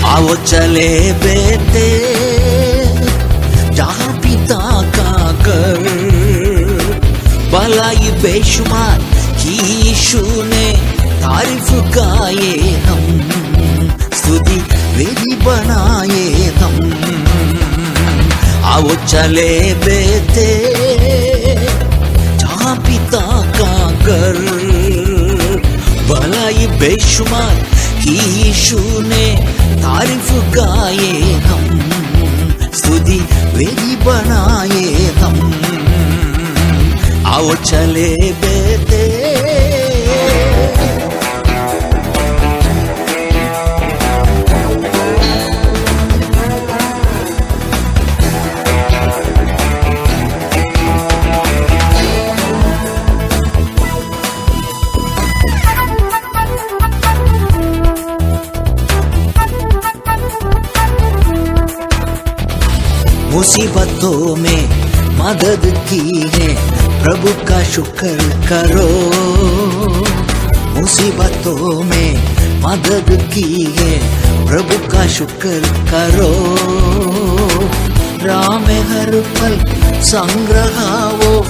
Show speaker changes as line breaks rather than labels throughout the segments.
आओ चले बेटे जहाँ पिता का घर, भलाई बेशुमार की यीशु ने तारीफ गाए हम, स्तुति वेदी बनाए हम। आओ चले बेटे जहाँ पिता का घर, भलाई बेशुमार की यीशु ने तारीफ गाए हम, स्तुति वेदी बनाए हम। आओ चले बेटे मुसीबतों में मदद की है, प्रभु का शुक्र करो। मुसीबतों में मदद की है, प्रभु का शुक्र करो। राह में हर पल संग रहाओ,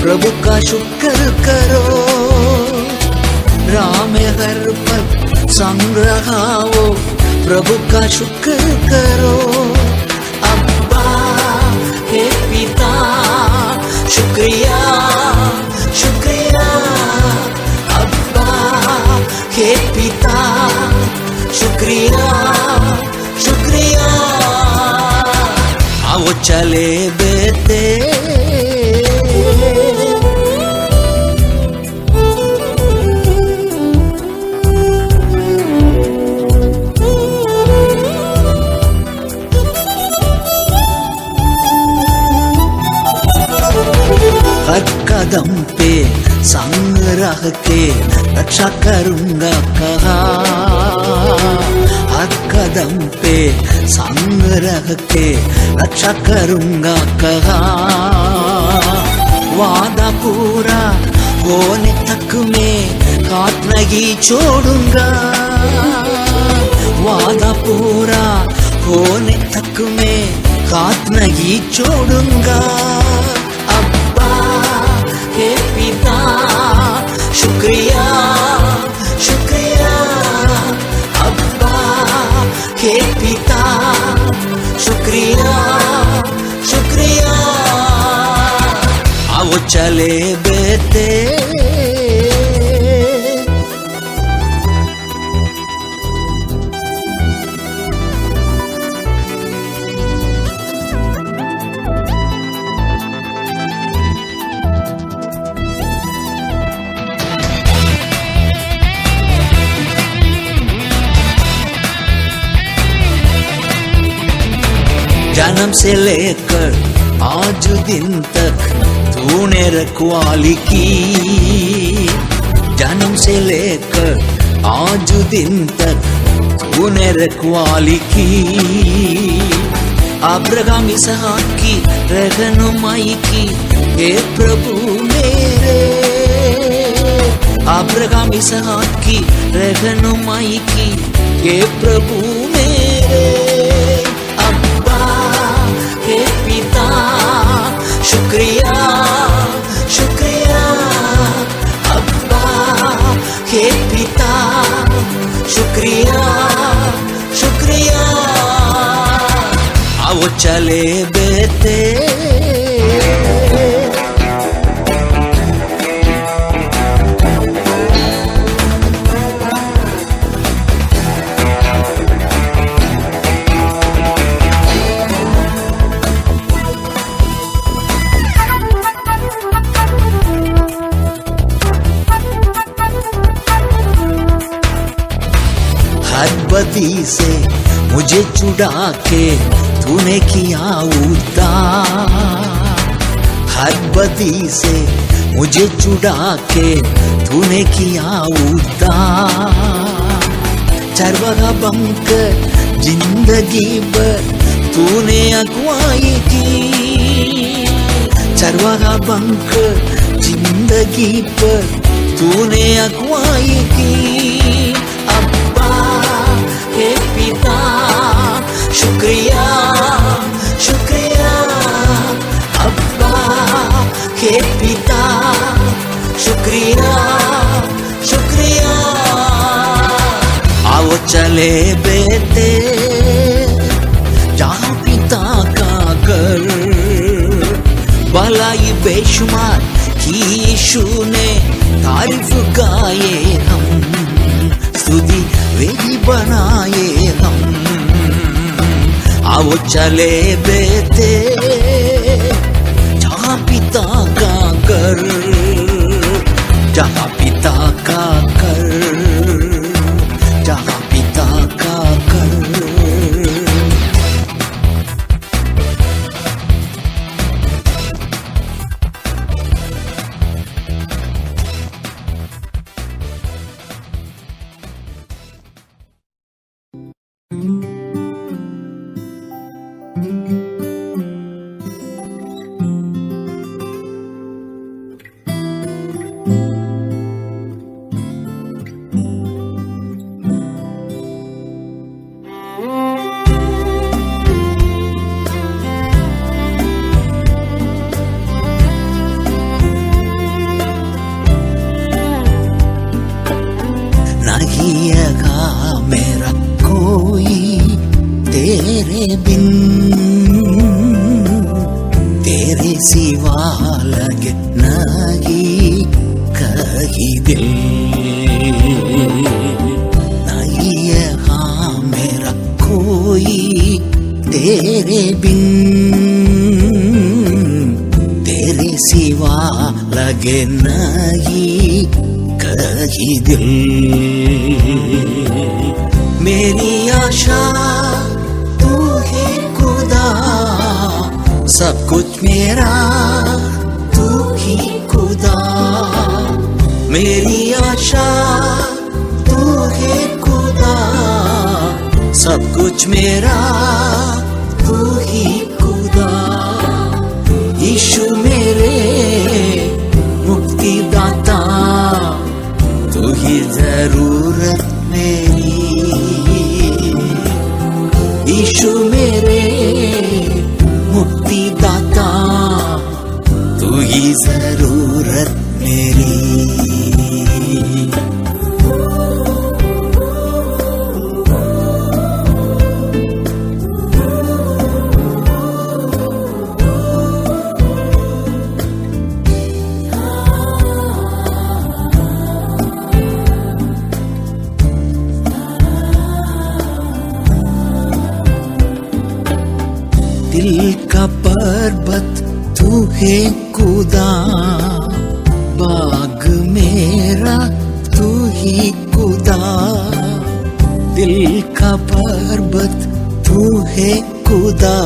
प्रभु का शुक्र करो। राह में हर पल संग रहाओ, प्रभु का शुक्र करो। हे पिता शुक्रिया शुक्रिया, अब्बा हे पिता शुक्रिया शुक्रिया। आओ चले बेटे हर कदम पे संग रह के रक्षा करूंगा कहा, हर कदम पे संग रह के रक्षा करूंगा कहा। वादा पूरा होने तक मैं हाथ नहीं छोड़ूंगा, वादा पूरा होने तक मैं हाथ नहीं छोड़ूंगा। हे पिता शुक्रिया शुक्रिया, अब्बा हे पिता शुक्रिया शुक्रिया। आओ चले बेटे जन्म से लेकर आज दिन तक तूने रखवाली की, जन्म से लेकर आज दिन तक तूने रखवाली की। अब्राहम इसहाक की रहनुमाई की, हे प्रभु मेरे। अब्राहम इसहाक की रहनुमाई की, हे प्रभु मेरे। हे पिता शुक्रिया शुक्रिया, अब्बा हे पिता शुक्रिया शुक्रिया। आओ चले बेटे बदी से मुझे छुड़ा के तूने किया उद्धार, हर बदी से मुझे छुड़ा के तूने किया उद्धार। चरवाहा बनकर जिंदगी भर तूने अगुवाई की, चरवाहा बनकर जिंदगी पर तूने अगुवाई की। अब्बा हे पिता शुक्रिया शुक्रिया, अब्बा हे पिता शुक्रिया शुक्रिया। आओ चले बेटे जहाँ पिता का घर, भलाई बेशुमार की यीशु ने तारीफ गाए हम, स्तुति वेदी बनाए हम। आओ चले बेटे जहाँ पिता का घर, जहाँ पिता का घर, जहाँ पिता का घर। मेरा कोई तेरे बिन, तेरे सिवा लगे नहीं कहीं दिल। नहीं यहाँ मेरा कोई तेरे बिन, तेरे सिवा लगे नहीं कहीं दिल। मेरी आशा तू ही खुदा, सब कुछ मेरा तू ही खुदा। मेरी आशा तू ही खुदा, सब कुछ मेरा तू ही खुदा। यीशु मेरे मुक्तिदाता, तू ही जरूरत मेरी। यीशु मेरे मुक्तिदाता, तू ही जरूरत मेरी। दिल का पर्वत तू है खुदा, बाग मेरा तू ही खुदा। दिल का पर्वत तू है खुदा,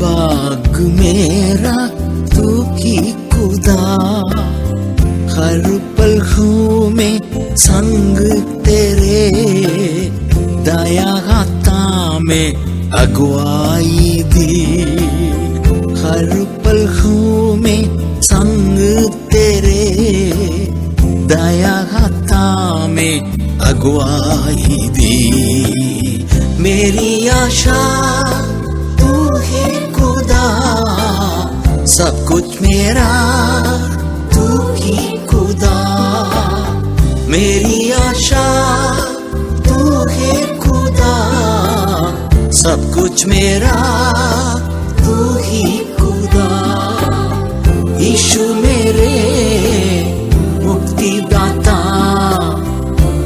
बाग मेरा तू ही खुदा। हर पल हूँ मैं संग तेरे, दया हाथा में अगुवाई दी। हर पल हूँ मैं संग तेरे, दया हाथा में अगुवाई दी। मेरी आशा तू ही खुदा, सब कुछ मेरा तू ही खुदा। मेरी आशा तू ही खुदा, सब कुछ मेरा तू ही खुदा। यीशु मेरे मुक्तिदाता,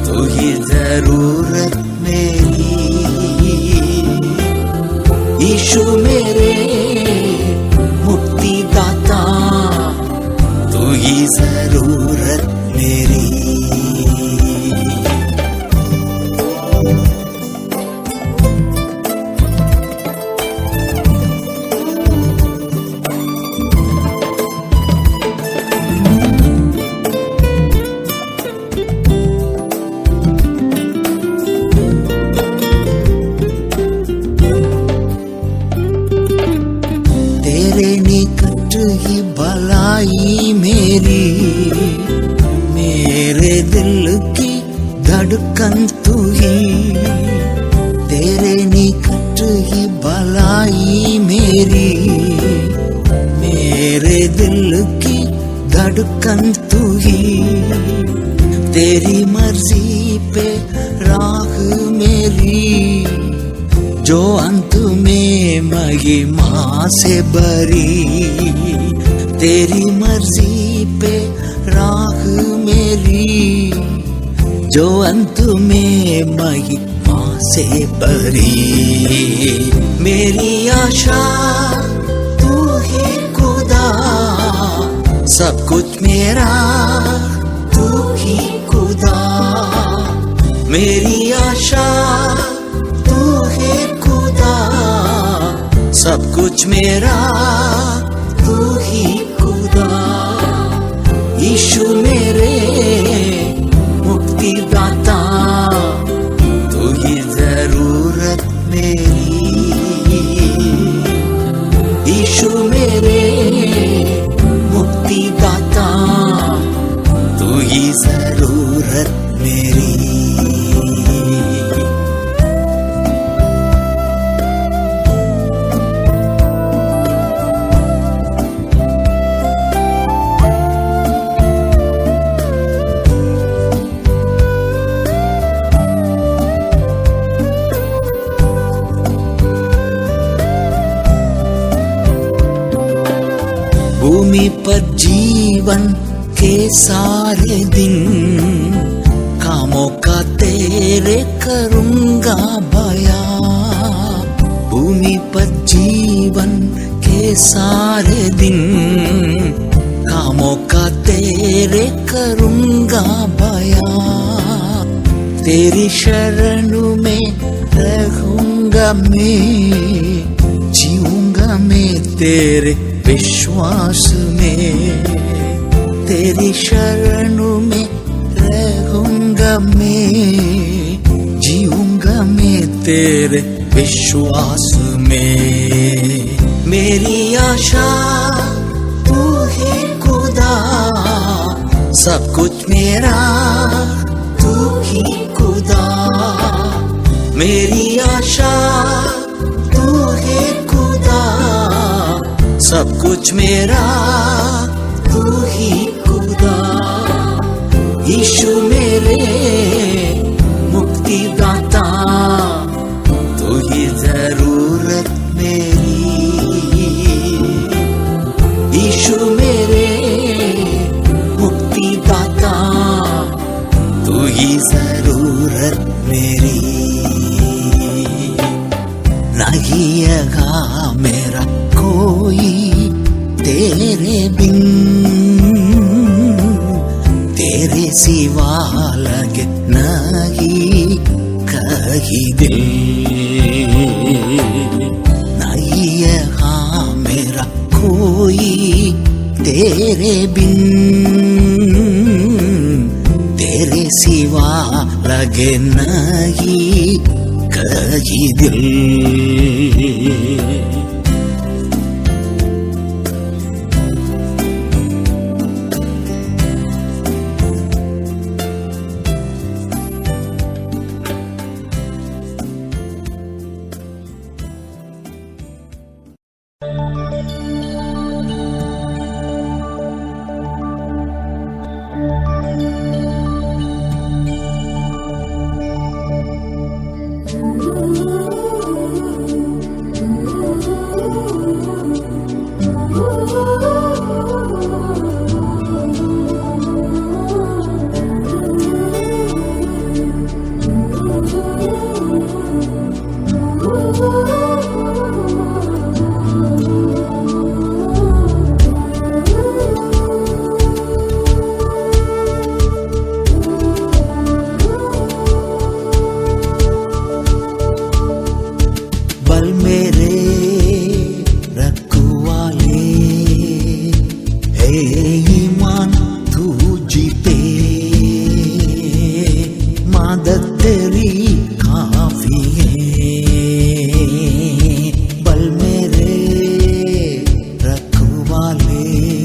तू ही जरूरत मेरी। यीशु मेरे मुक्तिदाता, तू ही जरूरत मेरी। भलाई मेरी, मेरे दिल की धड़कन तू ही, तेरे निकट ही भलाई मेरी, मेरे दिल की धड़कन तू ही, तेरी मर्जी पे राह मेरी, जो अंत में महिमा से भरी, तेरी मर्जी पे राह मेरी, जो अंत में महिमा से भरी, मेरी आशा तू ही खुदा, सब कुछ मेरा तू ही खुदा, मेरी आशा तू ही खुदा, सब कुछ मेरा तू ही खुदा, यीशु मेरे मुक्ति दाता, तू ही जरूरत मेरी, यीशु मेरे मुक्ति दाता, तू ही जरूरत मेरी। भूमि पर जीवन के सारे दिन, कामों का तेरे करूंगा बयां, भूमि पर जीवन के सारे दिन, कामों का तेरे करूंगा बयां, तेरी शरण में रहूंगा मैं, जीऊंगा मैं तेरे विश्वास में, तेरी शरण में रहूंगा मैं, जीऊंगा मैं तेरे विश्वास में, मेरी आशा तू ही खुदा, सब कुछ मेरा तू ही खुदा, मेरी आशा तू ही खुदा, सब कुछ मेरा तू ही खुदा, यीशु मेरे मुक्ति दाता, तू ही जरूरत मेरी, यीशु मेरे मुक्ति दाता, तू ही जरूरत मेरी, नहीं है मेरा कोई तेरे बिन, तेरे सिवा लगे नहीं कहीं दिल, नहीं है हाँ मेरा कोई तेरे बिन, तेरे सिवा लगे नहीं कहीं दिल। बल मेरे रखवाले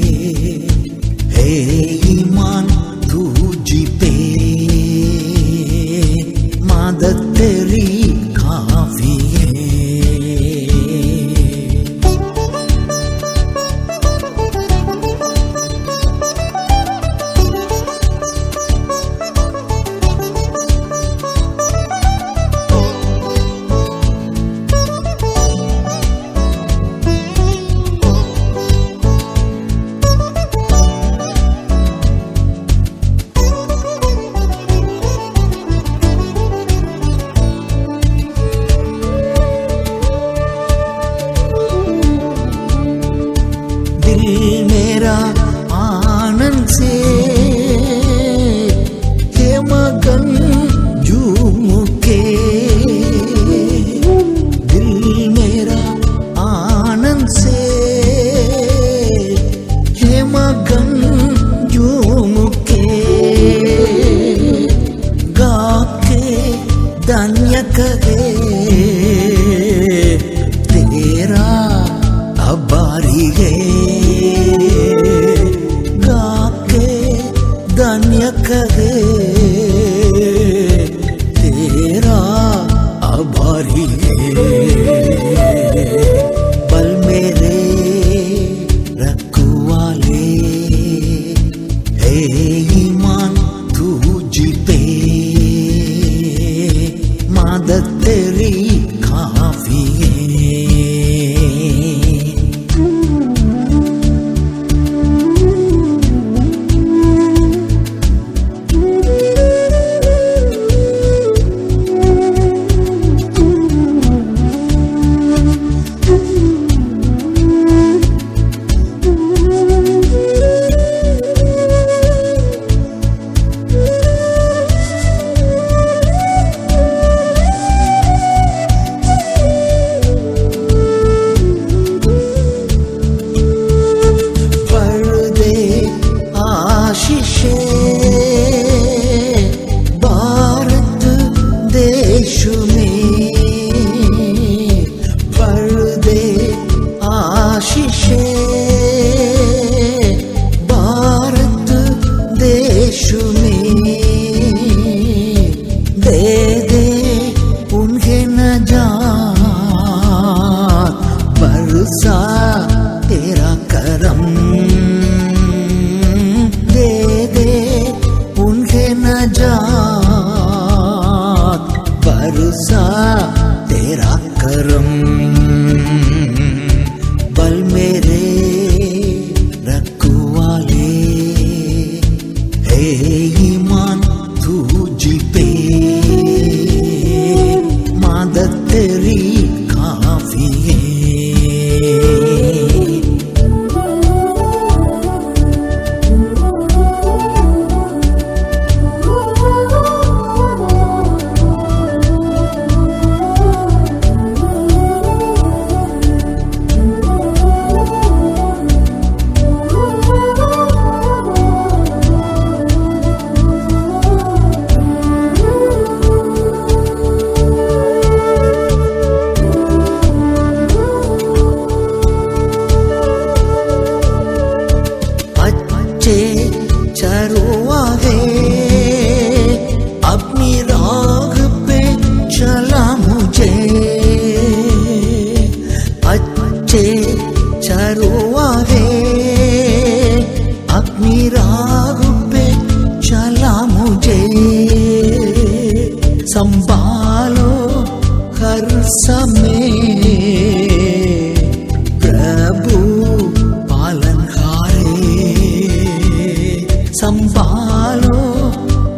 संभालो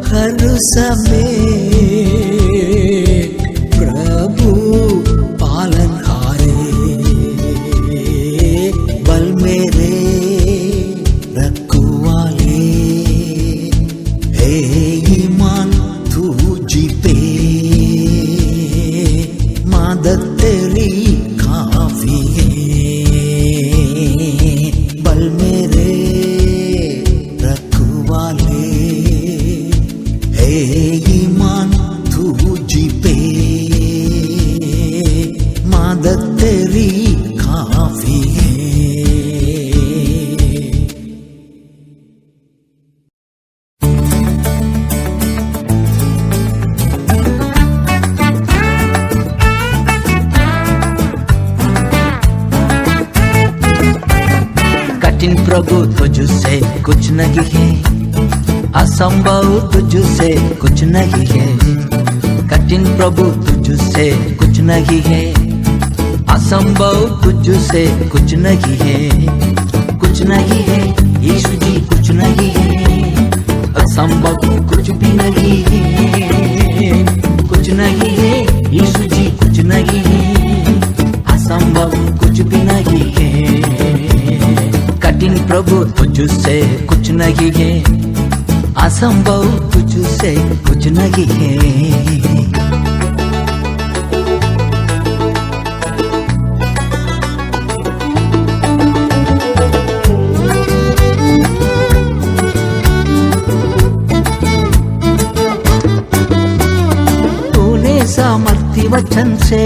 हर समय प्रभु पालनहारे, बल मेरे रखवाले, हे ईमान तुझी पे मदद तेरी काफी है, बल मेरे रखवाले, हे ईमान तुझी पे मदद तेरी काफी है। कठिन प्रभु तुझसे कुछ नहीं है, असंभव तुझसे कुछ नहीं है। कठिन प्रभु तुझसे कुछ नहीं है, असंभव तुझसे कुछ नहीं है। कुछ नहीं है यीशु जी, कुछ नहीं है, असंभव कुछ भी नहीं है। कुछ नहीं है यीशु जी, कुछ नहीं है, असंभव कुछ भी नहीं है। कठिन प्रभु तुझसे कुछ नहीं है, असंभव तुझसे कुछ नहीं है। तूने सामर्थ्य वचन से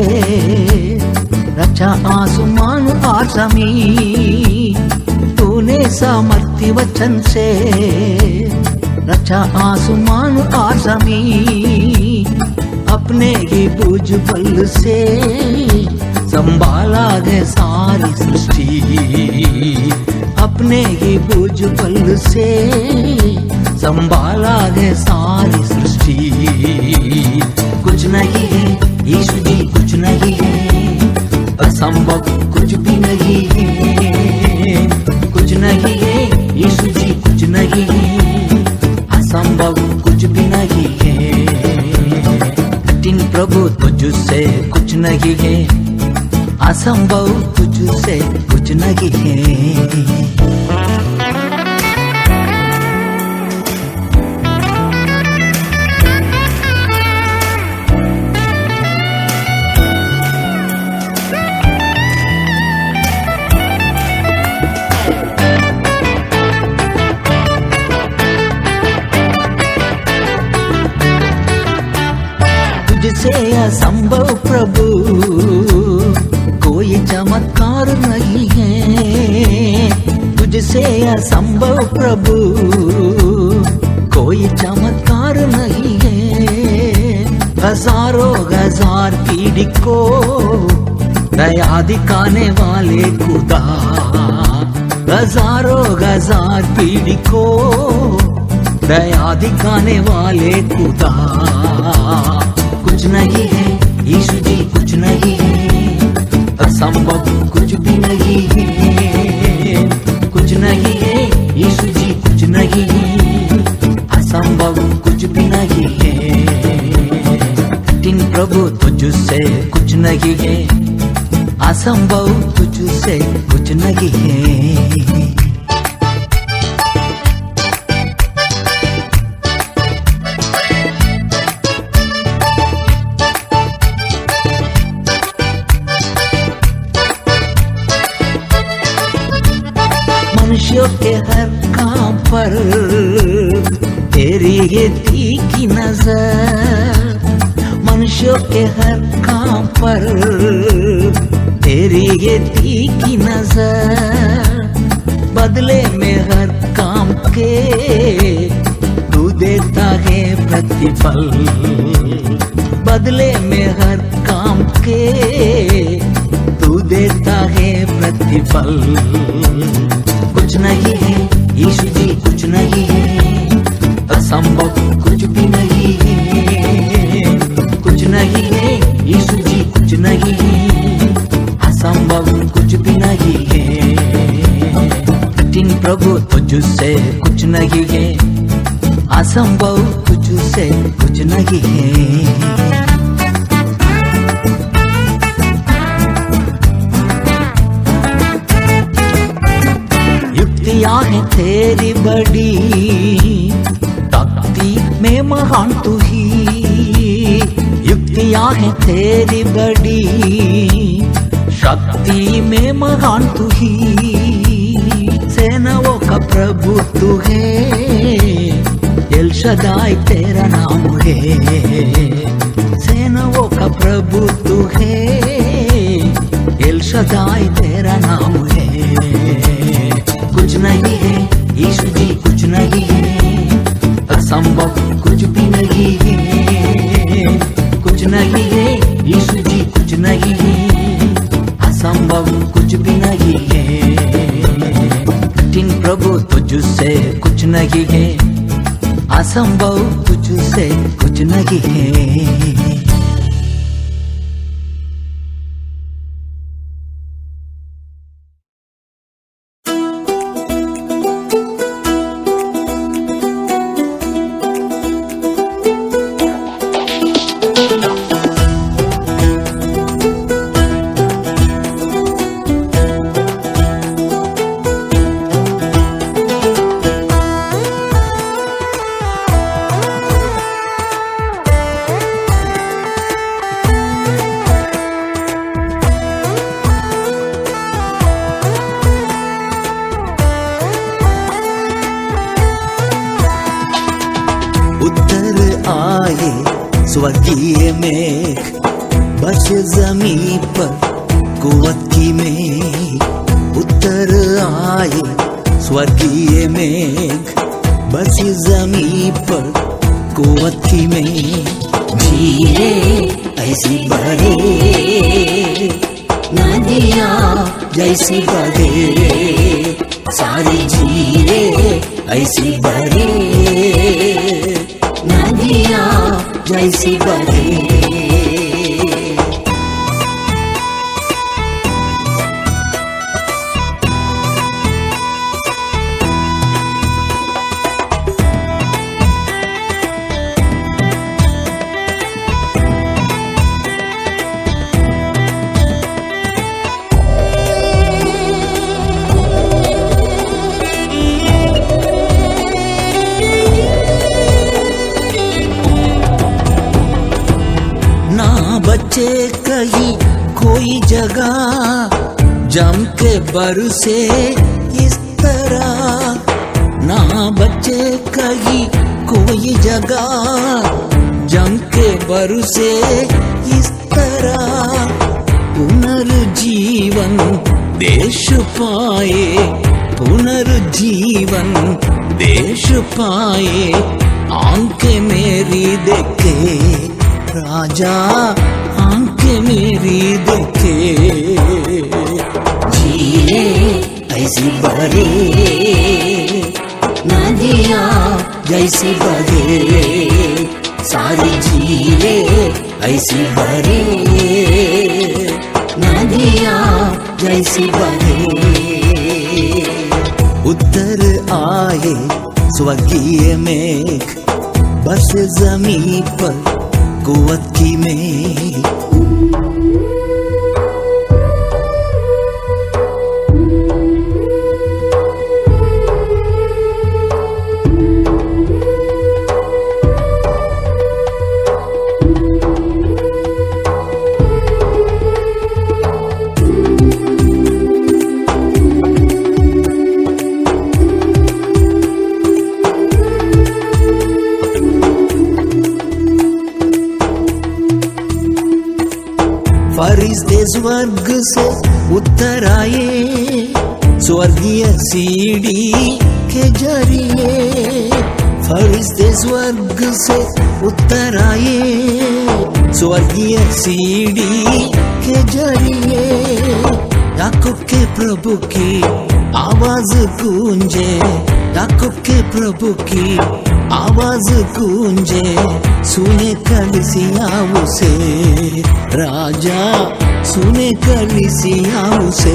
रचा आसमान और जमीन, तूने सामर्थ्य वचन से रचा आसमान और जमीन, अपने ही बुझ बल से संभाला है सारी सृष्टि। अपने ही बुझ बल से संभाला है सारी सृष्टि। कुछ नहीं है यीशु जी, कुछ नहीं है, असंभव कुछ भी नहीं है। कुछ नहीं है यीशु जी, कुछ नहीं है, असंभव कुछ भी नहीं है। कठिन प्रभु तुझसे कुछ नहीं है, असंभव तुझसे कुछ नहीं है। तुझसे असंभव प्रभु कोई चमत्कार नहीं है। तुझसे असंभव प्रभु कोई चमत्कार नहीं है। हजारों हजार पीढ़ी को दया दिखाने वाले खुदा, हजारों हजार पीढ़ी को दया दिखाने वाले खुदा। कुछ नहीं है यीशु जी, कुछ नहीं है, असंभव कुछ भी नहीं है। कुछ नहीं है यीशु जी, कुछ नहीं है, असंभव कुछ भी नहीं है। कठिन प्रभु तुझसे कुछ नहीं है, असंभव तुझसे कुछ नहीं है। मनुष्यों के हर काम पर तेरी है तीखी नजर। मनुष्यों के हर काम पर तेरी है तीखी नजर। बदले में हर काम के तू देता है प्रतिफल। बदले में हर काम के तू देता है प्रतिफल। कुछ नहीं है यीशु जी, कुछ नहीं है, असंभव कुछ भी नहीं है। कुछ नहीं है यीशु जी, कुछ नहीं है, असंभव कुछ भी नहीं है। कठिन प्रभु तुझसे कुछ नहीं है, असंभव तुझसे कुछ नहीं है। युक्तियां है तेरी बड़ी, शक्ति में महान तू ही। युक्तियां है तेरी बड़ी, शक्ति में महान तू ही। सेनाओं का प्रभु तू है, एल शदाई तेरा नाम है। सेनाओं का प्रभु तू है, एल शदाई तेरा नाम है। कुछ नहीं है यीशु जी, कुछ नहीं है, असंभव कुछ भी नहीं है। कुछ नहीं है यीशु जी, कुछ नहीं है, असंभव कुछ भी नहीं है। कठिन प्रभु तुझसे कुछ नहीं है, असंभव तुझसे कुछ नहीं है।
स्वर्गीय मेघ बस जमीन पर, कुव्वत की मेघ उतर आए। स्वर्गीय मेघ बस जमीन पर, कुव्वत की मेघ
झीले ऐसी बहे, नदियाँ जैसी बहे। सारी झीले ऐसी बहे, नदियाँ जैसी बहे।
बच्चे कहीं कोई जगह जम के बरसे इस तरह। ना बच्चे कहीं कोई जगह जम के बरसे इस तरह। पुनर्जीवन देश पाए, पुनर्जीवन देश पाए। आंखें मेरी देखे राजा, आंखें मेरी देखे।
झीले ऐसी बहे, नदियाँ जैसी बहे। सारी झीले ऐसी बहे, नदियाँ जैसी बहे।
उतर आए स्वर्गीय मेघ बस जमीन पर, कुव्वत की मेघ। फरिश्ते स्वर्ग से उतर आए, स्वर्गीय सीढ़ी के जरिए। फरिश्ते स्वर्ग से उतर आए, स्वर्गीय सीढ़ी के जरिए। याकूब के प्रभु की आवाज गूंजे, याकूब के प्रभु की आवाज गूंजे। सुने कलीसिया उसे राजा, सुने कलीसिया उसे।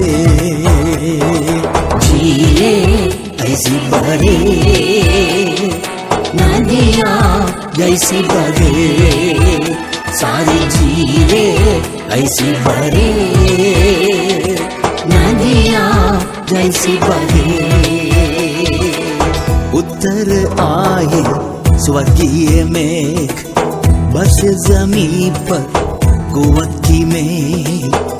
झीले ऐसी बहे नदियाँ जैसी बहे सारी झीलें ऐसी बहे नदियाँ जैसी बहे
उत्तर आए स्वर्गीय मेघ बरसे जमीन पर कुव्वत की मेघ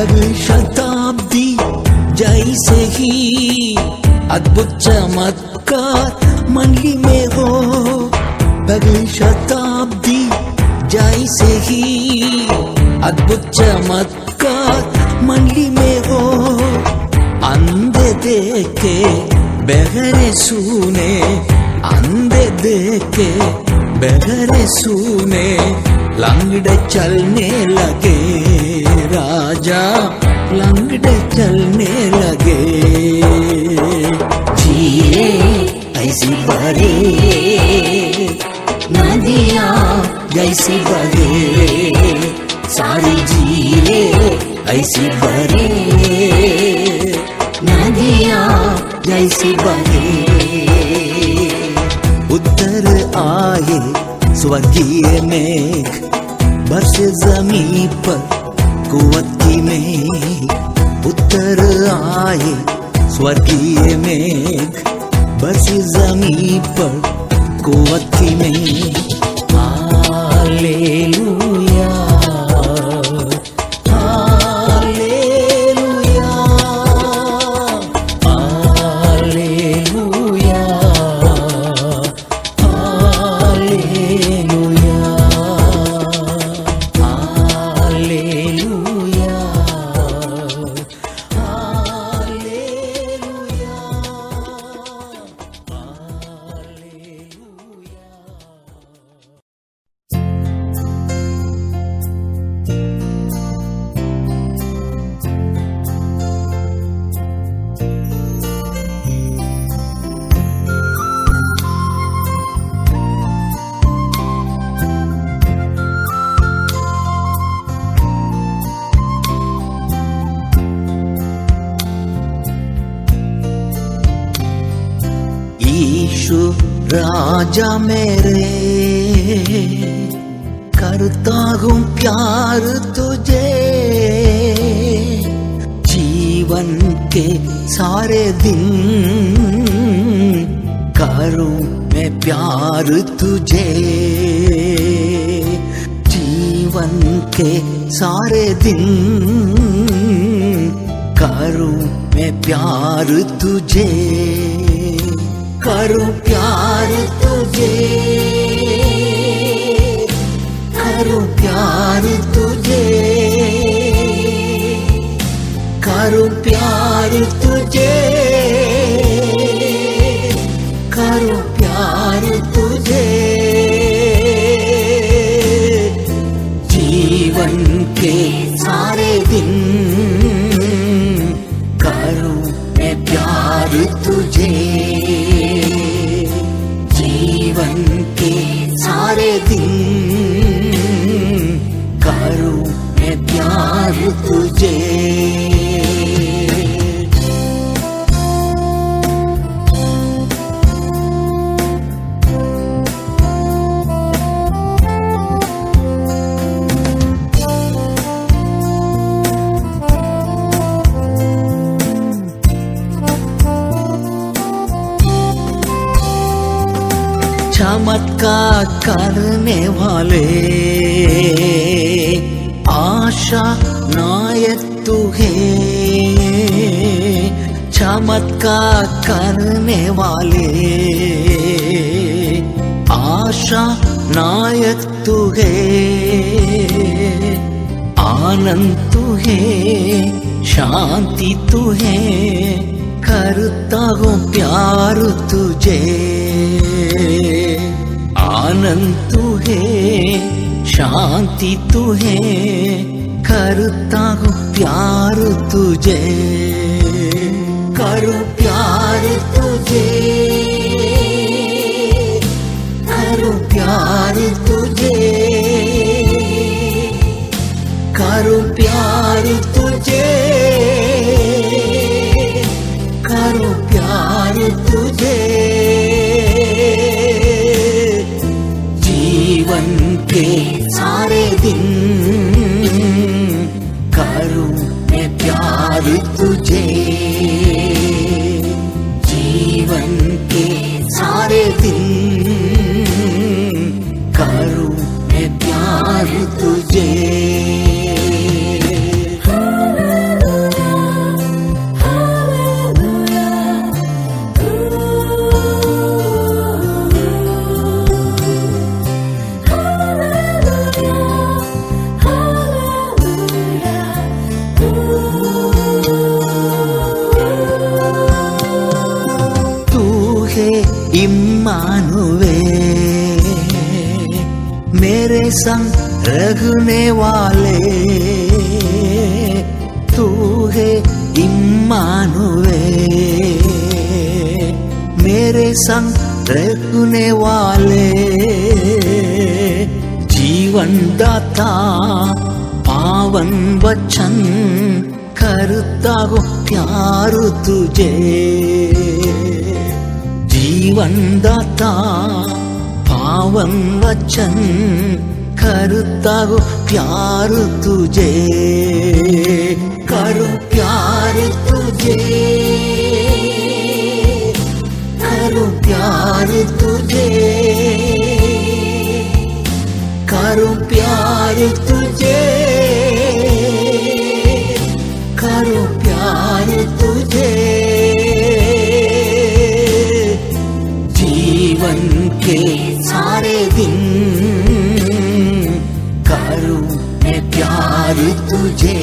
अगली शताब्दी जैसे ही अद्भुत चमत्कार मंडली में हो अगली शताब्दी जैसे ही अद्भुत चमत्कार मंडली में हो अंधे देखे बहरे सुने अंधे देखे बहरे सुने लंगड़े चलने लगे राजा लंगड़े चलने लगे
झीलें ऐसी बहे नदियाँ जैसी बहे सारी झीलें ऐसी बहे नदियाँ जैसी बहे
उत्तर आए स्वर्गीय मेघ बरसे जमीन पर कुव्वत की मेघ उत्तर आए स्वर्गीय मेघ बरसे जमीन पर कुव्वत की मेघ
हालेलुया
यीशु राजा मेरे करता हूँ प्यार तुझे जीवन के सारे दिन करूँ मैं प्यार तुझे जीवन के सारे दिन करूँ मैं प्यार तुझे करूं प्यार तुझे करूं प्यार तुझे करूं प्यार तुझे करूं प्यार तुझे जीवन के सारे दिन करूं मैं प्यार तुझे जीवन के सारे दिन करूं मैं प्यार तुझे चमत्कार करने वाले आशा नायक तू है चमत्कार करने वाले आशा नायक तू है आनंद तू है शांति तू है करता हूँ प्यार तुझे, आनंद तू है, शांति तू है, करता हूँ प्यार तुझे, करूँ प्यार तुझे, करूँ प्यार तुझे, करूँ प्यार तुझे, करूँ प्यार तुझे, जीवन के सारे दिन करूँ मैं प्यार तुझे, जीवन के सारे दिन करूँ मैं प्यार तुझे। इम्मानुएल मेरे संग रहने वाले, तू है इम्मानुएल मेरे संग रहने वाले, जीवन दाता पावन वचन करता हूँ प्यार तुझे, जीवन दाता पावन वचन करता हूँ प्यार तुझे, करूँ प्यार तुझे, करूँ प्यार तुझे, करूँ प्यार तुझे, करूँ प्यार तुझे, जीवन के सारे दिन करूँ मैं प्यार तुझे,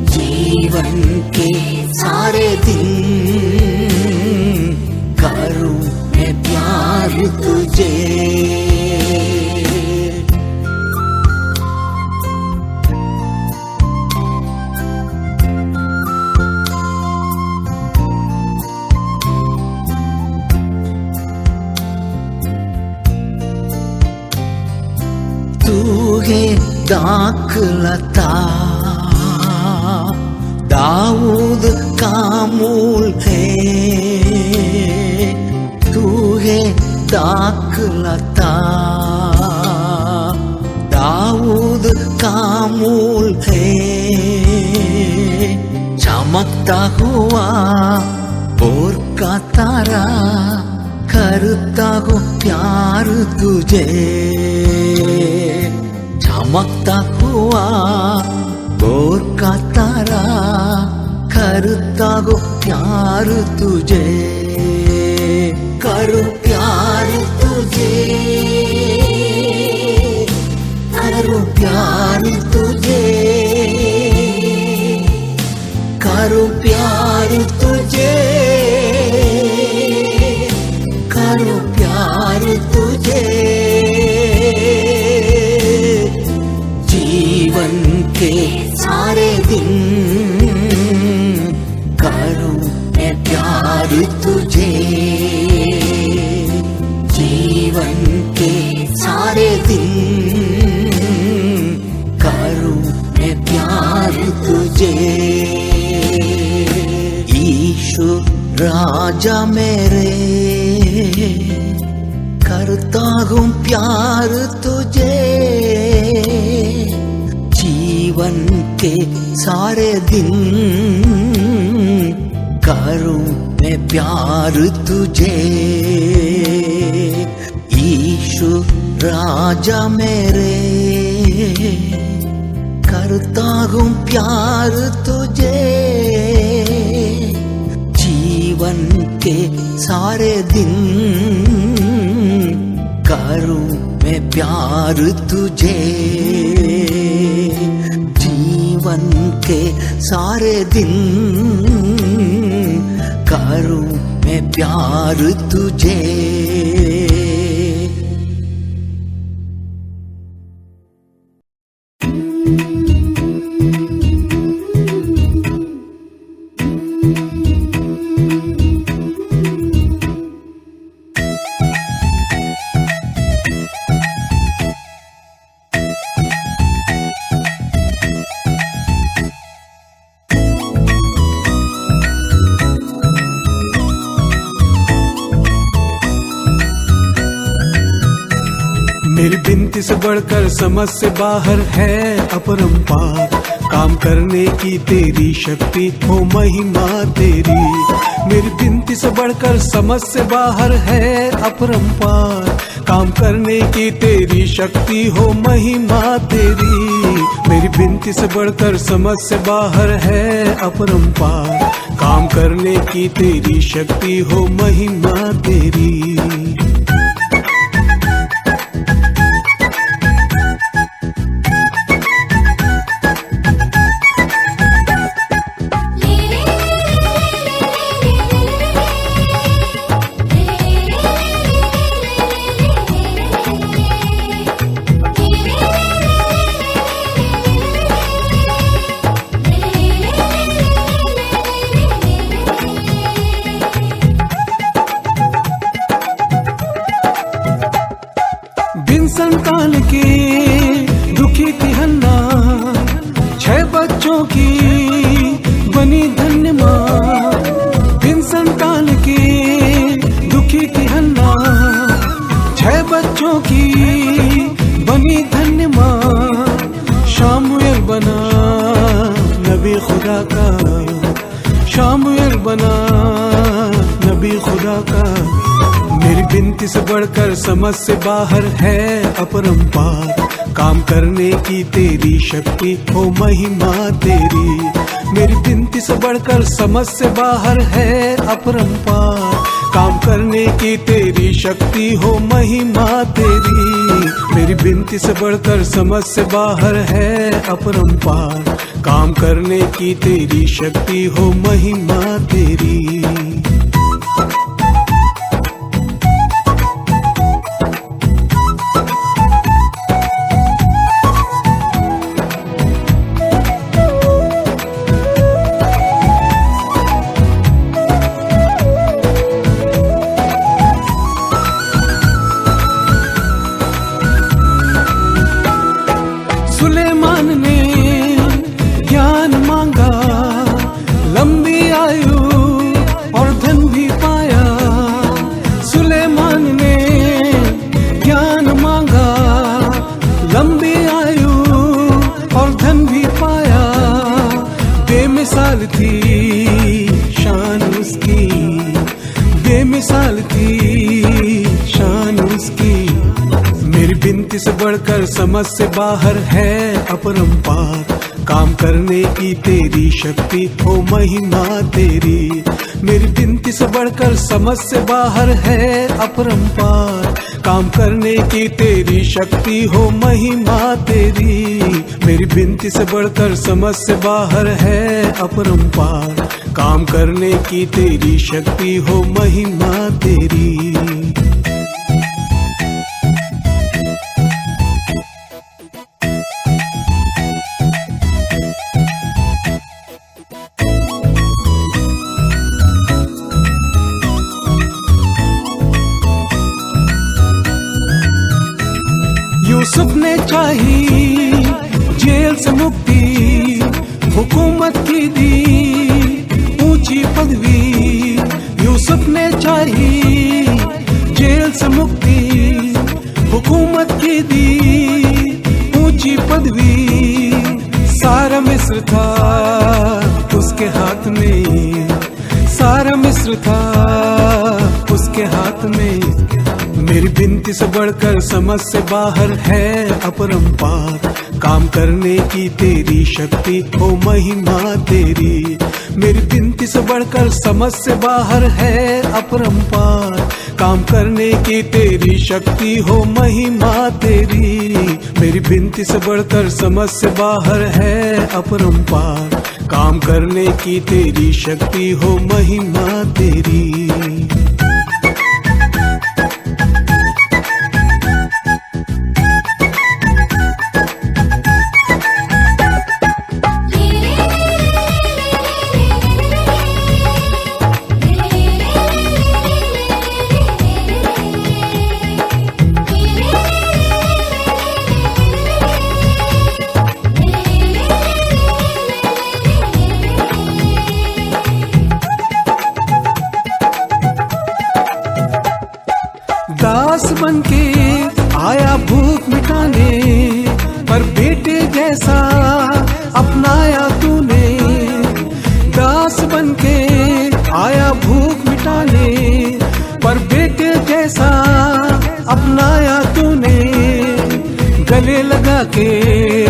जीवन के सारे दिन करूँ मैं प्यार तुझे। तू है दाखलता दाऊद का मूल है, तू है दाखलता दाऊद का मूल है, चमकता हुआ भोर का तारा करता हूँ प्यार तुझे, चमकता हुआ भोर का तारा करता हूँ प्यार तुझे, करूँ प्यार तुझे, करूँ प्यार तुझे, करूँ प्यार तुझे, करूँ प्यार तुझे, जीवन के सारे दिन करूँ मैं प्यार तुझे, जीवन के सारे दिन करूँ मैं प्यार तुझे। ईशु राजा मेरे करता हूँ प्यार तुझे, जीवन के सारे दिन करूँ मैं प्यार तुझे, ईशु राजा मेरे करता हूँ प्यार तुझे, जीवन के सारे दिन करूँ मैं प्यार तुझे, जीवन के सारे दिन करूं मैं प्यार तुझे।
मेरी बिनती से बढ़कर समझ से बाहर है अपरंपार, काम करने की तेरी शक्ति हो महिमा तेरी। मेरी बिनती से बढ़कर समझ से बाहर है अपरंपार, काम करने की तेरी शक्ति हो महिमा तेरी। मेरी बिनती से बढ़कर समझ से बाहर है अपरंपार, काम करने की तेरी शक्ति हो महिमा तेरी। संतान के दुखी थी हन्ना, 6 बच्चों की बनी धन्य माँ। बिन संतान के दुखी थी हन्ना, 6 बच्चों की बनी धन्य माँ। शामुएल बना नबी खुदा का, शामुएल बना नबी खुदा का। मेरी बिनती से बढ़कर समझ से बाहर है अपरंपार, काम करने की तेरी शक्ति हो महिमा तेरी। मेरी बिनती से बढ़कर समझ से बाहर है अपरंपार, काम करने की तेरी शक्ति हो महिमा तेरी। मेरी बिनती से बढ़कर समझ से बाहर है अपरंपार, काम करने की तेरी शक्ति हो महिमा तेरी। सुलेमान ने ज्ञान मांगा, लंबी आयु और धन भी पाया। सुलेमान ने ज्ञान मांगा, लंबी आयु और धन भी पाया। बेमिसाल थी शान उसकी, बेमिसाल थी शान उसकी। मेरी बिनती से बढ़कर समझ से बाहर है अपरंपार, काम करने की तेरी शक्ति हो महिमा तेरी। मेरी बिनती से बढ़कर समझ से बाहर है अपरंपार, काम करने की तेरी शक्ति हो महिमा तेरी। मेरी बिनती से बढ़कर समझ से बाहर है अपरंपार, काम करने की तेरी शक्ति हो महिमा तेरी। यूसुफ ने चाही जेल से मुक्ति, हुकूमत की दी ऊंची पदवी। यूसुफ ने चाही जेल से मुक्ति, हुकूमत की दी ऊंची पदवी। सारा मिस्र था उसके हाथ में, सारा मिस्र था उसके हाथ में। मेरी बिनती से बढ़कर समझ से बाहर है अपरंपार, काम करने की तेरी शक्ति हो महिमा तेरी। मेरी गिनती से बढ़कर समझ से बाहर है अपरंपार। काम करने की तेरी शक्ति हो महिमा तेरी। मेरी गिनती से बढ़कर समझ से बाहर है अपरंपार। काम करने की तेरी शक्ति हो महिमा तेरी। दास बनके आया भूख मिटाने, पर बेटे जैसा अपनाया तूने। दास बनके आया भूख मिटाने, पर बेटे जैसा अपनाया तूने। गले लगा के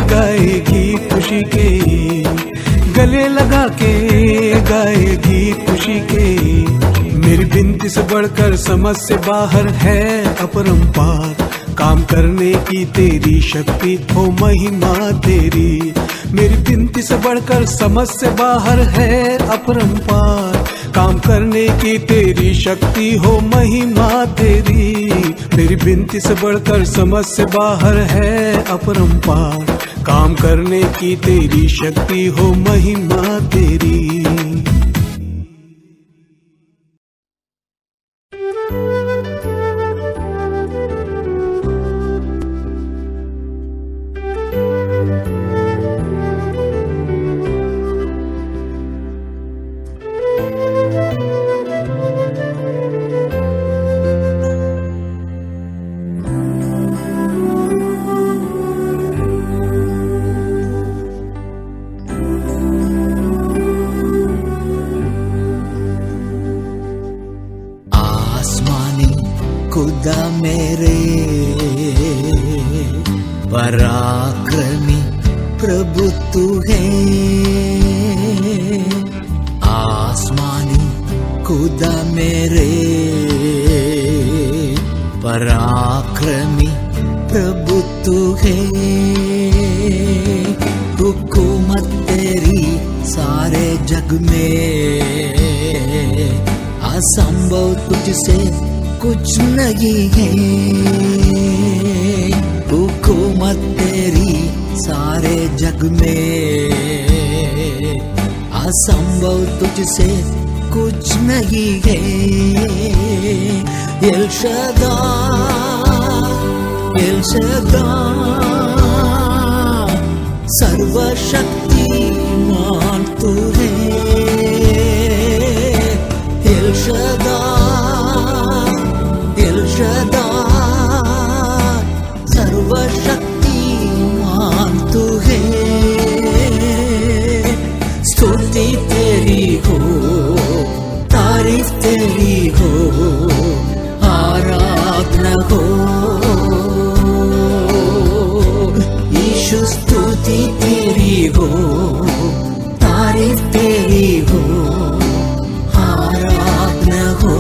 गाएगी खुशी के, गले लगा के गाएगी खुशी के। मेरी बिनती से बढ़कर समझ से बाहर है अपरंपार। काम करने की तेरी शक्ति हो महिमा तेरी। मेरी बिनती से बढ़कर समझ से बाहर है अपरंपार। काम करने की तेरी शक्ति हो महिमा तेरी। मेरी बिनती से बढ़कर समझ से बाहर है अपरंपार। काम करने की तेरी शक्ति हो महिमा तेरी।
खुदा मेरे पराक्रमी प्रभु तू है। आसमानी खुदा मेरे पराक्रमी प्रभु तू है। हुकूमत तेरी सारे जग में, असंभव तुझसे कुछ नहीं है। हुकूमत तेरी सारे जग में, असंभव तुझसे कुछ नहीं है। एल शद्दाई, एल शद्दाई, सर्वशक्तिमान तू है। एल शद्दाई, एल शद्दाई, सर्वशक्तिमान तू है। स्तुति तेरी हो, तारीफ तेरी हो, आराधना हो। यीशु स्तुति तेरी हो, तारीफ तेरी हो, आराधना हो।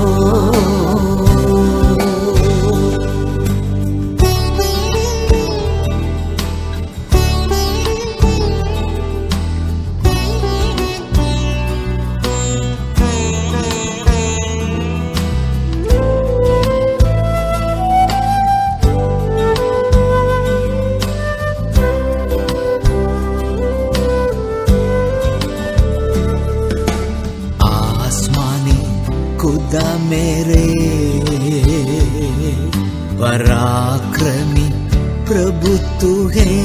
खुदा मेरे पराक्रमी प्रभु तू है।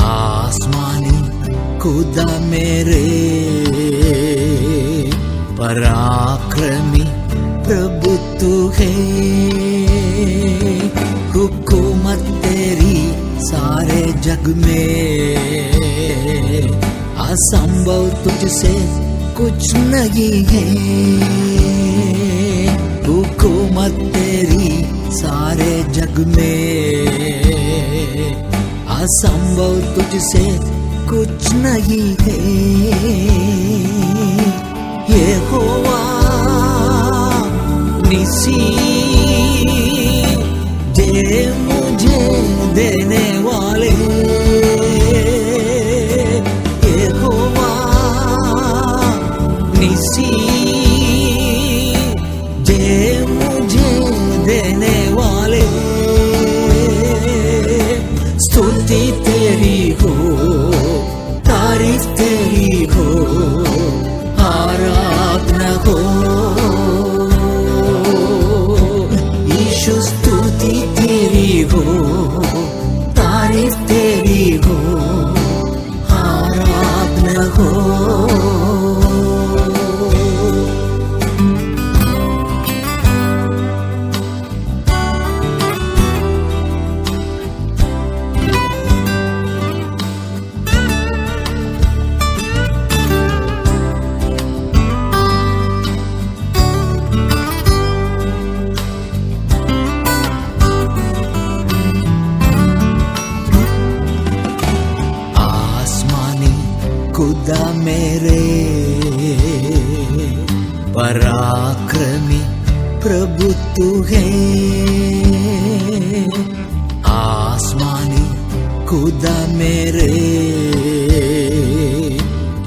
आसमानी खुदा मेरे पराक्रमी प्रभु तू है। हुकूमत तेरी सारे जग में, असंभव तुझसे कुछ नहीं है। हुकूमत तेरी सारे जग में, असंभव तुझसे कुछ नहीं है। यहोवा निसी दे मुझे देने वाले, यहोवा निसी दे मुझे देने वाले। स्तुति तेरी हो, तारीफ तेरी हो, आराधना हो। यीशु स्तुति तेरी हो, तारीफ तेरी हो, आराधना हो। खुदा मेरे पराक्रमी प्रभु तू है। आसमानी खुदा मेरे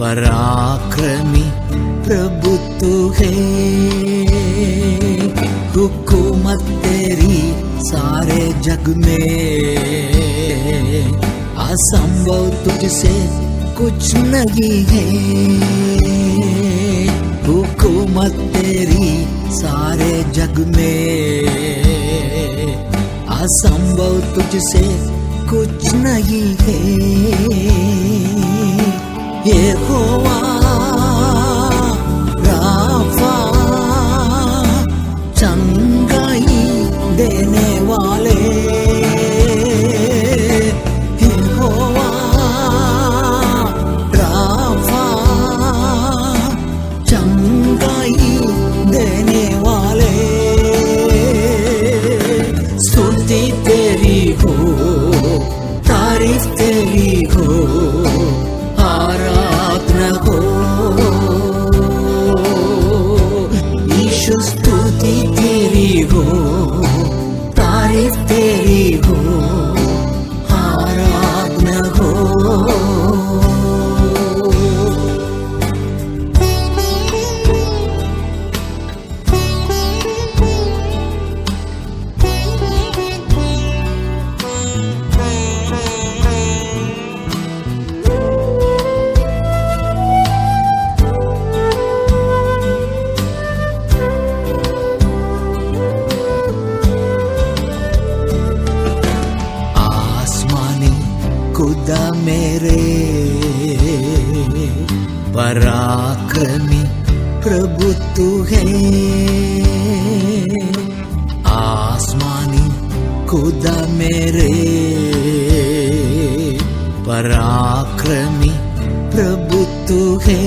पराक्रमी प्रभु तू है। हुकूमत तेरी सारे जग में, असंभव तुझसे कुछ नहीं है। हुकूमत तेरी सारे जग में, असंभव तुझसे कुछ नहीं है। यहोवा राफा चंगाई देने वाले, देने वाले। स्तुति तेरी हो, तारीफ तेरी हो, आराधना हो। यीशु स्तुति तेरी हो, तारीफ तेरी हो, आराधना हो। खुदा मेरे पराक्रमी प्रभु तू है। आसमानी खुदा मेरे पराक्रमी प्रभु तू है।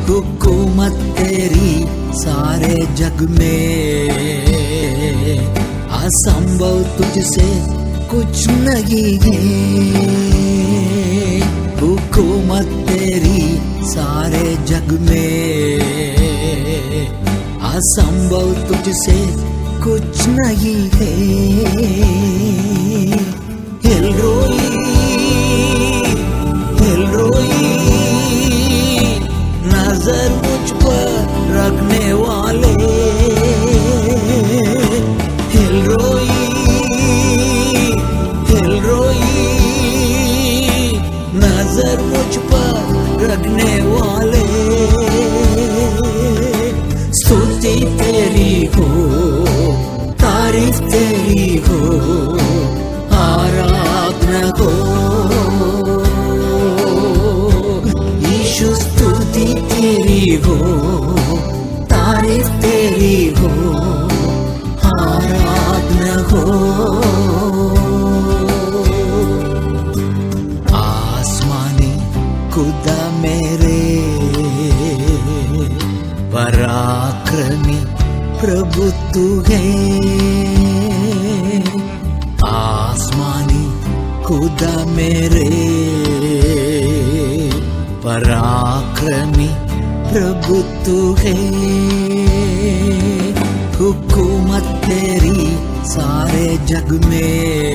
हुकूमत तेरी सारे जग में, असंभव तुझसे कुछ नहीं है। हुकूमत तेरी सारे जग में, असंभव तुझसे कुछ नहीं है। एलरोई एलरोई नजर मुझ पर रखने वाले, एलरोई एलरोई नजर मुझ पर रखने वाले। स्तुति तेरी हो, तारीफ तेरी हो, आराधना हो। यीशु स्तुति तेरी हो, तारीफ तेरी हो, आराधना हो। खुदा मेरे पराक्रमी प्रभु तू है। आसमानी खुदा मेरे पराक्रमी प्रभु तू है, हुकूमत तेरी सारे जग में,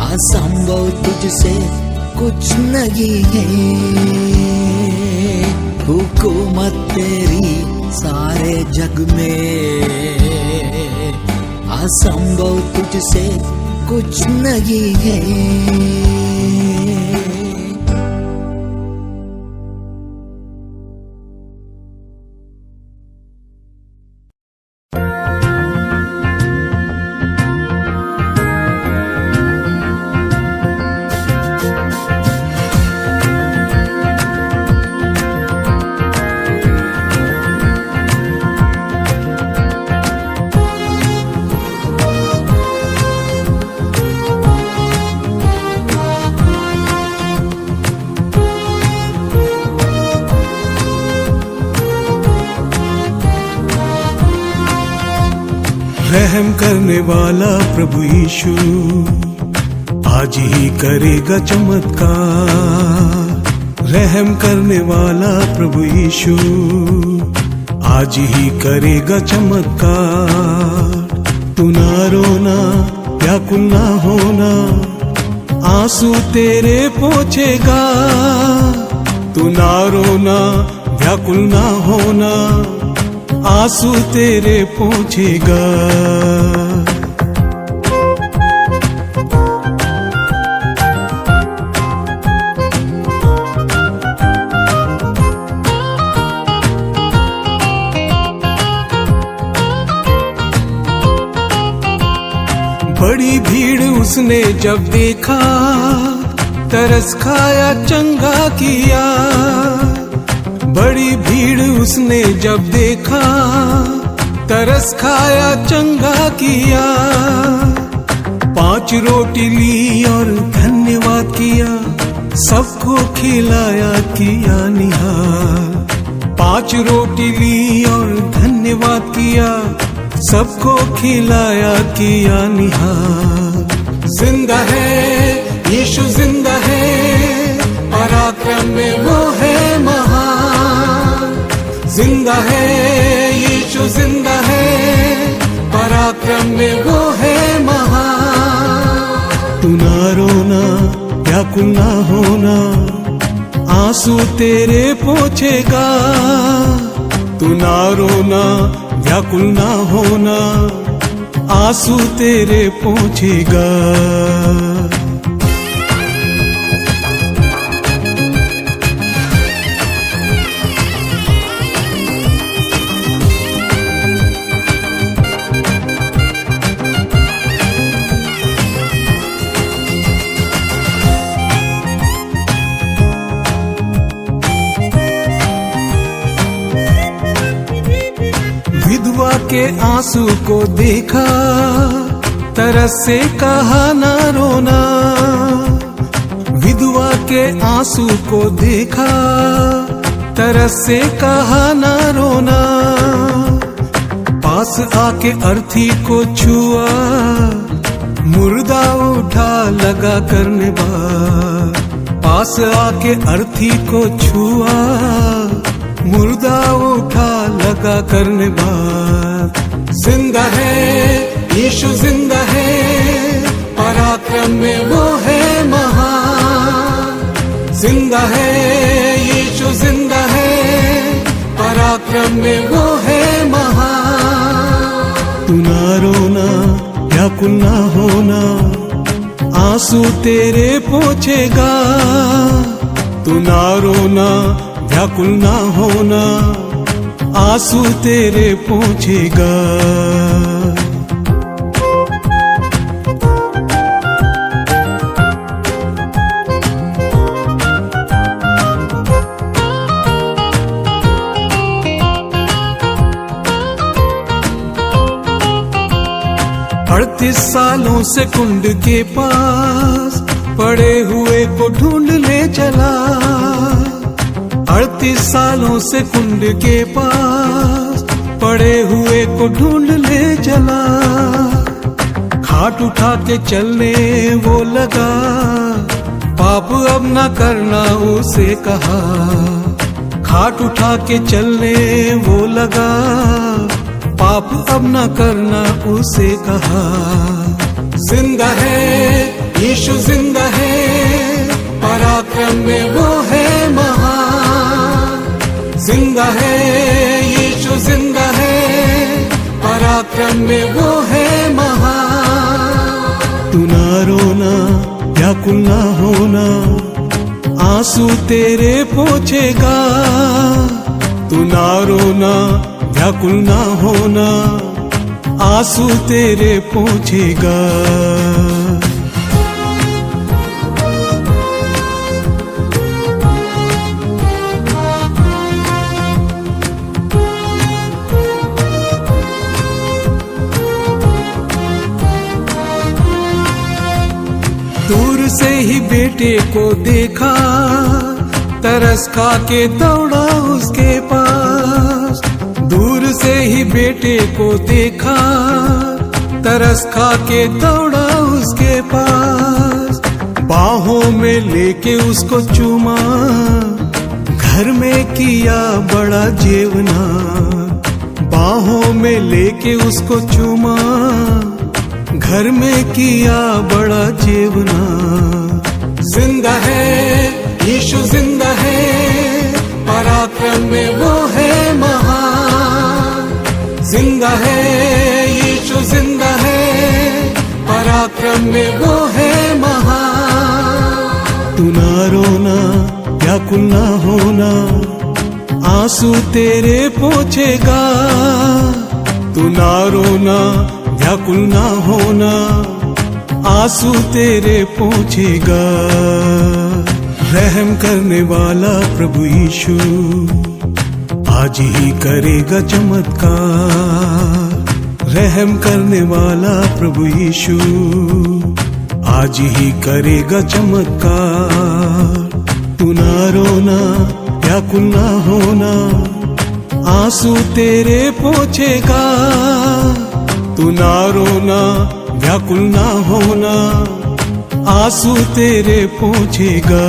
असंभव तुझसे कुछ नहीं है। हुकूमत तेरी सारे जग में, असंभव तुझसे कुछ नहीं है।
रहम करने वाला प्रभु यीशु आज ही करेगा चमत्कार। रहम करने वाला प्रभु यीशु आज ही करेगा चमत्कार। तू ना रोना, व्याकुल ना होना, आंसू तेरे पोंछेगा। तू ना रोना, व्याकुल ना होना, आंसू तेरे पोंछेगा। बड़ी भीड़ उसने जब देखा, तरस खाया चंगा किया। बड़ी भीड़ उसने जब देखा, तरस खाया चंगा किया। 5 रोटी ली और धन्यवाद किया, सबको खिलाया किया निहार। 5 रोटी ली और धन्यवाद किया, सबको खिलाया किया निहार। जिंदा है यीशु, जिंदा है, पराक्रम में वो है महान। जिंदा है यीशु, जिंदा है, पराक्रम में वो है महान। तू ना रोना, व्याकुल ना होना, आंसू तेरे पोंछेगा। तू ना रोना, व्याकुल ना होना, आंसू तेरे पोंछेगा। विधवा के आंसू को देखा, तरस से कहा ना रोना। विधवा के आंसू को देखा, तरस से कहा ना रोना। पास आके अर्थी को छुआ, मुर्दा उठा लगा करने बार। पास आके अर्थी को छुआ, मुर्दा उठा लगा करने बात। जिंदा है यीशु, जिंदा है, पराक्रम में वो है महान। जिंदा है यीशु, जिंदा है, पराक्रम में वो है महान। तू ना रोना, व्याकुल ना होना, आंसू तेरे पोंछेगा। तू ना रोना, व्याकुल ना होना, आंसू तेरे पोंछेगा। अड़तीस सालों से कुंड के पास पड़े हुए को ढूंढ ले चला। 38 सालों से कुंड के पास पड़े हुए को ढूंढ ले चला। खाट उठा के चलने वो लगा, पाप अब न करना उसे कहा। खाट उठा के चलने वो लगा, पाप अब न करना उसे कहा। जिंदा है यीशु जिंदा है, पराक्रम में वो है महान। जिंदा है यीशु जिंदा है, पराक्रम में वो है महान। तू ना रोना व्याकुल ना होना, आंसू तेरे पोंछेगा। तू ना रोना व्याकुल ना होना, आंसू तेरे पोंछेगा। दूर से ही बेटे को देखा, तरस खा के दौड़ा उसके पास। दूर से ही बेटे को देखा, तरस खा के दौड़ा उसके पास। बाहों में लेके उसको चूमा, घर में किया बड़ा जेवना। बाहों में लेके उसको चूमा, घर में किया बड़ा जेवना। जिंदा है यीशु जिंदा है, पराक्रम में वो है महान। जिंदा है यीशु जिंदा है, पराक्रम में वो है महान। तू ना रोना व्याकुल ना होना, आंसू तेरे पोंछेगा। तू ना रोना व्याकुल ना होना, आंसू तेरे पोंछेगा। रहम करने वाला प्रभु यीशु आज ही करेगा चमत्कार। रहम करने वाला प्रभु यीशु आज ही करेगा चमत्कार। तू ना रोना व्याकुल ना होना, आंसू तेरे पोंछेगा। तू ना रोना व्याकुल ना होना, आंसू तेरे पोंछेगा।